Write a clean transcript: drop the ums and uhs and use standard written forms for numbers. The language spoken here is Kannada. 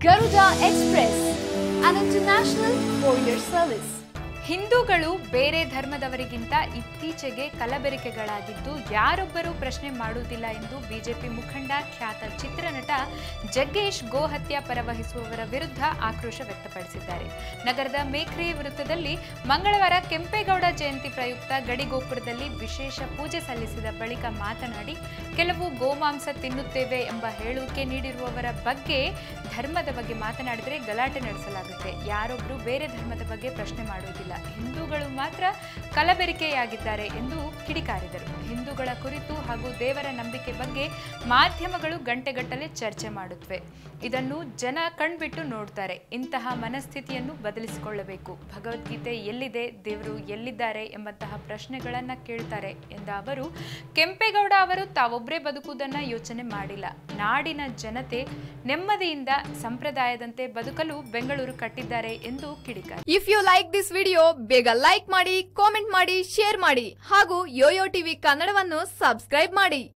Garuda Express, an international courier service. ಹಿಂದೂಗಳು ಬೇರೆ ಧರ್ಮದವರಿಗಿಂತ ಇತ್ತೀಚೆಗೆ ಕಲಬೆರಕೆಗಳಾಗಿದ್ದು ಯಾರೊಬ್ಬರೂ ಪ್ರಶ್ನೆ ಮಾಡುವುದಿಲ್ಲ ಎಂದು ಬಿಜೆಪಿ ಮುಖಂಡ ಖ್ಯಾತ ಚಿತ್ರನಟ ಜಗ್ಗೇಶ್ ಗೋಹತ್ಯೆ ಪರವಹಿಸುವವರ ವಿರುದ್ಧ ಆಕ್ರೋಶ ವ್ಯಕ್ತಪಡಿಸಿದ್ದಾರೆ. ನಗರದ ಮೇಖ್ರಿ ವೃತ್ತದಲ್ಲಿ ಮಂಗಳವಾರ ಕೆಂಪೇಗೌಡ ಜಯಂತಿ ಪ್ರಯುಕ್ತ ಗಡಿಗೋಪುರದಲ್ಲಿ ವಿಶೇಷ ಪೂಜೆ ಸಲ್ಲಿಸಿದ ಬಳಿಕ ಮಾತನಾಡಿ, ಕೆಲವು ಗೋಮಾಂಸ ತಿನ್ನುತ್ತೇವೆ ಎಂಬ ಹೇಳಿಕೆ ನೀಡಿರುವವರ ಬಗ್ಗೆ ಧರ್ಮದ ಬಗ್ಗೆ ಮಾತನಾಡಿದರೆ ಗಲಾಟೆ ನಡೆಸಲಾಗುತ್ತೆ. ಯಾರೊಬ್ಬರು ಬೇರೆ ಧರ್ಮದ ಬಗ್ಗೆ ಪ್ರಶ್ನೆ ಮಾಡುವುದಿಲ್ಲ, ಹಿಂದೂಗಳು ಮಾತ್ರ ಕಲಬೆರಕೆಯಾಗಿದ್ದಾರೆ ಎಂದು ಕಿಡಿಕಾರಿದರು. ಹಿಂದೂಗಳ ಕುರಿತು ಹಾಗೂ ದೇವರ ನಂಬಿಕೆ ಬಗ್ಗೆ ಮಾಧ್ಯಮಗಳು ಗಂಟೆಗಟ್ಟಲೆ ಚರ್ಚೆ ಮಾಡುತ್ತವೆ. ಇದನ್ನು ಜನ ಕಣ್ಬಿಟ್ಟು ನೋಡ್ತಾರೆ. ಇಂತಹ ಮನಸ್ಥಿತಿಯನ್ನು ಬದಲಿಸಿಕೊಳ್ಳಬೇಕು. ಭಗವದ್ಗೀತೆ ಎಲ್ಲಿದೆ, ದೇವರು ಎಲ್ಲಿದ್ದಾರೆ ಎಂಬಂತಹ ಪ್ರಶ್ನೆಗಳನ್ನು ಕೇಳ್ತಾರೆ ಎಂದ ಅವರು, ಕೆಂಪೇಗೌಡ ಅವರು ತಾವೊಬ್ಬರೇ ಬದುಕುವುದನ್ನು ಯೋಚನೆ ಮಾಡಿಲ್ಲ. ನಾಡಿನ ಜನತೆ ನೆಮ್ಮದಿಯಿಂದ ಸಂಪ್ರದಾಯದಂತೆ ಬದುಕಲು ಬೆಂಗಳೂರು ಕಟ್ಟಿದ್ದಾರೆ ಎಂದು ಕಿಡಿಕಾರಿ. If you like this video, ಬೇಗ ಲೈಕ್ ಮಾಡಿ, ಕಾಮೆಂಟ್ ಮಾಡಿ, ಶೇರ್ ಮಾಡಿ ಹಾಗೂ ಯೋಯೋ ಟಿವಿ ಕನ್ನಡವನ್ನು ಸಬ್ಸ್ಕ್ರೈಬ್ ಮಾಡಿ.